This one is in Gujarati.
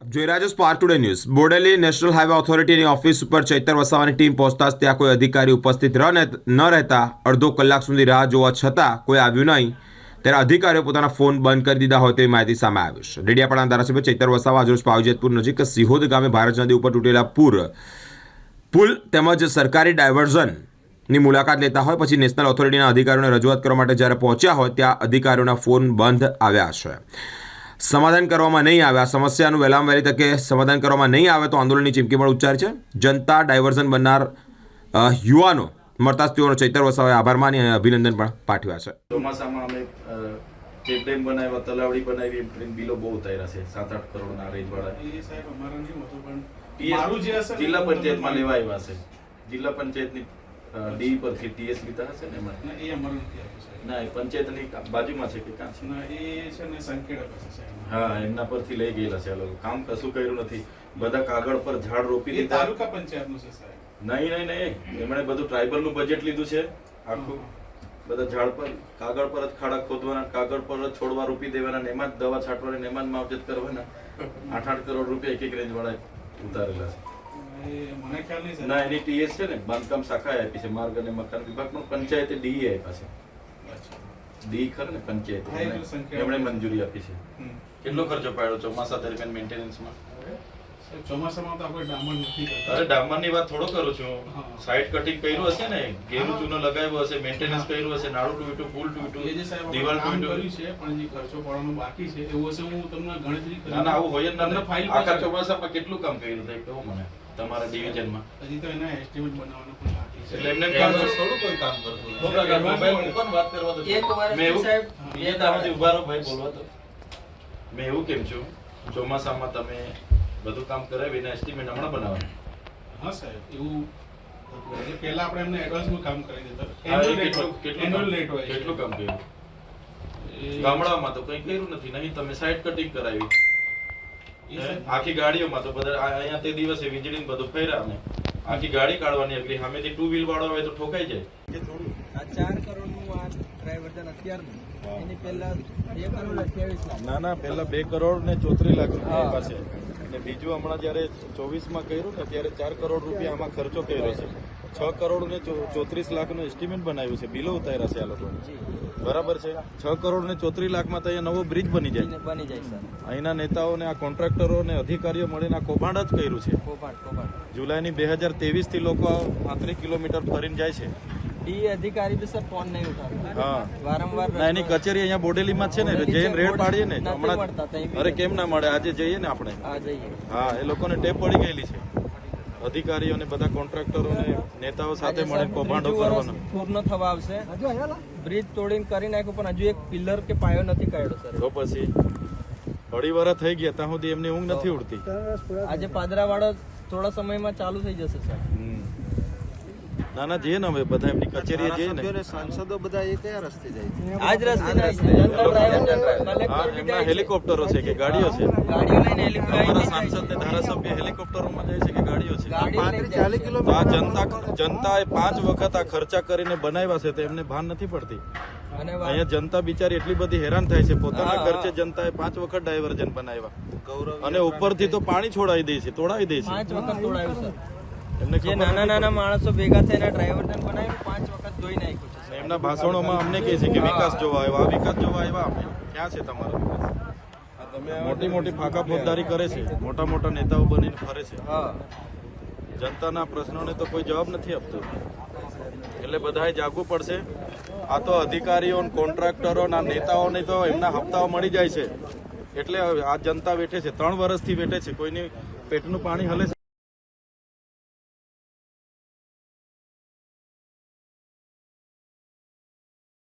જોઈ રહ્યા છો Spark Today News. Bodeli National Highway ઓથોરિટીની ઓફિસ ઉપર ચૈતર વસાવાની ટીમ પહોંચતા જ ત્યાં કોઈ અધિકારી ઉપસ્થિત ન રહેતા અડધો કલાક સુધી રાહ જોવા છતાં કોઈ આવ્યું નહીં, ત્યારે અધિકારીઓ પોતાના ફોન બંધ કરી દીધા હોય તેવી માહિતી સામે આવી છે। ડેડિયાપાડાના ધારાસભ્ય ચૈતર વસાવા આજરોજ પાવીજેતપુર નજીક સિહોદ ગામે ભારત નદી ઉપર તૂટેલા પુલ તેમજ સરકારી ડાયવર્ઝનની મુલાકાત લેતા હોય પછી નેશનલ ઓથોરિટીના અધિકારીઓને રજૂઆત કરવા માટે જ્યારે પહોંચ્યા હોય ત્યાં અધિકારીઓના ફોન બંધ આવ્યા છે। સમાધાન કરવામાં નહીં આવે, આ સમસ્યાનું વહેલામાં વહેલી તકે સમાધાન કરવામાં નહીં આવે તો આંદોલનની ચીમકી પણ ઉચ્ચારી છે। જનતા ડાયવર્ઝન બનનાર યુવાનો મળતા તેઓનો ચૈતર વસાવાએ આભાર માની અને અભિનંદન પણ પાઠવ્યા છે। ચોમાસામાં અમે ચેક ડેમ બનાવ્યા, તલાવડી બનાવી, એમ બિલો બહુ ઉતાર્યા છે 7-8 કરોડના રેન્જવાળા। એ સાહેબ અમારા નહીં હોતો પણ મારું જે હશે જિલ્લા પંચાયતમાં લેવા આવ્યા છે। જિલ્લા પંચાયતની ડી પરથી ટીએસ લીધા હશે ને એમાં એ અમારું નથી આપ્યું સાહેબ। ના, એ પંચાયતની બાજુમાં છે કે કાં છે? ના, એ છે ને સંકેડા પાસે છે। હા, એમના પરથી લઈ ગયેલા છે આ લોકો। કામ કશું કર્યું નથી, બધા કાગળ પર ઝાડ રોપી દીધા। તાલુકા પંચાયતનું છે સાહેબ? નહીં, એમણે બધું ટ્રાઇબલનું બજેટ લીધું છે આખું, બધા ઝાડ પર કાગળ પર જ ખાડા ખોદવાના, કાગળ પર જ છોડવા રોપી દેવાના, ને એમાં જ દવા છાંટવાની, એમાં જ માવજત કરવાના। 8-8 કરોડ રૂપિયા એક રેન્જવાળા ઉતારેલા છે। મને ખ્યાલ નહીં ના, એની ટીએસ છે ને બાંધકામ શાખાએ આપી છે, માર્ગ અને મકાન વિભાગ પણ પંચાયતે ડીએ આપ્યા છે। ડી ખર ને પંચાયત એમણે મંજૂરી આપી છે। કેટલો ખર્ચો પાડ્યો ચોમાસા દરમિયાન મેન્ટેનન્સમાં? ચોમાસામાં તો આપણે ડામર નથી કરતા। અરે ડામરની વાત થોડો કરું છું, સાઇડ કટિંગ કર્યું હશે ને, ઘેરું ચૂનો લગાવ્યો હશે, મેન્ટેનન્સ કર્યું હશે, નાળું તૂટ્યું, પુલ તૂટ્યું, દિવાલ તૂટ્યું છે, પણ જે ખર્ચો પાડવાનો બાકી છે એવું હશે હું તમને ગણતરી કરી। ના, આવું હોય જ ના ફાઇલ આખા ચોમાસામાં કેટલું કામ કર્યું થાય કહો મને તમારા ડિવિઝનમાં? હજી તો એના એસ્ટિમેટ બનાવવાનો પણ બાકી છે, એટલે એમને કામ થોડું કોઈ કામ કરતું મોબાઈલ ઉપર વાત કરવા દો। મેં એવું સાહેબ એ તારાથી ઉભા રહો ભાઈ, બોલવા તો મેં એવું કેમ છું ચોમાસામાં તમે બધું કામ કરાવીને એસ્ટિમેટ હમણાં બનાવવાનું? હા સાહેબ, એવું પહેલા આપણે એમને એડવાન્સમાં કામ કરી દેતા। કેટલું કામ કર્યું ગામડામાં? તો કંઈ કર્યું નથી। નહીં તમે સાઇડ કટિંગ કરાવી આખી ગાડીઓમાં, તો બધા અહીંયા તે દિવસે વીજળી બધું ફેર્યા અમે આખી ગાડી કાઢવાની હતી, સામેથી 2 વ્હીલ વાળો આવે તો ઠોકાઈ જાય। આ 4 કરોડનું આ ડ્રાઈવર અત્યારનું, એની પહેલા 2 કરોડ 28 લાખ। ના, પહેલા 2 કરોડ ને 34 લાખ રૂપિયા પાસે, અને બીજું હમણાં જયારે 24માં કર્યું ને ત્યારે 4 કરોડ રૂપિયા આમાં ખર્ચો કર્યો છે। 6 કરોડ ને 34 લાખનું એસ્ટિમેટ બનાવ્યું છે, બિલો ઉતાર્યા છે આ લોકો, બરાબર છે। 6 કરોડ ને 34 લાખમાં તો અહીંયા નવો બ્રિજ બની જાય સર। અહીંના નેતાઓને આ કોન્ટ્રાક્ટરો અને અધિકારીઓ મળીને આ કૌભાંડ જ કર્યું છે। જુલાઈની 2023 થી લોકો 35 કિલોમીટર ફરીને જાય છે। એ અધિકારી બી સર ફોન નહીં ઉઠાવતા, હા વારંવાર એની કચેરી અહીંયા બોડેલીમાં છે ને, જઈને રેડ પાડીએ ને હમણાં। અરે કેમ ના મળે, આજે જઈએ ને આપણે। હા, એ લોકોને ટેપ પડી ગયેલી છે, અધિકારીઓ અને બધા કોન્ટ્રાક્ટરો અને નેતાઓ સાથે મળીને કૌભાંડો કરવાના। પૂર્ણ થવા આવશે, બ્રિજ તોડીને કરી નાખ્યું પણ હજુ એક પિલર કે પાયો નથી કાઢ્યો સર। તો પછી 2.5 વર્ષ થઈ ગયા ત્યાં સુધી એમની ઊંઘ નથી ઉડતી। આજે પાદરાવાળો થોડા સમયમાં ચાલુ થઈ જશે સર। ના જઈએ ને હવે બધા એમની કચેરીએ જઈએ ને, સાંસદો બધા એ કયા રસ્તે જાય છે? આજ રસ્તે જાય છે। એમના હેલિકોપ્ટરો છે કે ગાડીઓ છે? ગાડીઓ લઈને અમારા સાંસદ ને ધારાસભ્ય હેલિકોપ્ટરોમાં જાય છે કે ગાડીઓ છે? આ જનતાએ 5 વખત આ ખર્ચા કરીને બનાવ્યા છે તો એમને ભાન નથી પડતી। અહીંયા જનતા બિચારી એટલી બધી હેરાન થાય છે, પોતાના ખર્ચે જનતાએ 5 વખત ડાયવર્ઝન બનાવ્યા અને ઉપરથી તો પાણી છોડાવી દે છે, તોડાવી દે છે। 5 વખત તોડાવ્યું સર। એમને જે નાના માણસો ભેગા થઈને ડ્રાઈવર્ઝન બનાવ્યું 5 વખત ધોઈ નાખ્યું છે। એમના ભાષણોમાં અમને કહે છે કે વિકાસ જોવા આવ્યા, આ વિકાસ જોવા આવ્યા અમે, ક્યાં છે તમારો વિકાસ? મોટી ફાંકા ફોજદારી કરે છે, મોટા નેતાઓ બનીને ફરે છે। જનતાના પ્રશ્નોને તો કોઈ જવાબ નથી આપતું, એટલે બધાએ જાગવું પડશે। આ તો અધિકારીઓ, કોન્ટ્રાક્ટરો, નેતાઓને તો એમના હપ્તાઓ મળી જાય છે, એટલે આ જનતા વેઠે છે, 3 વર્ષથી વેઠે છે, કોઈની પેટનું પાણી હલે છે।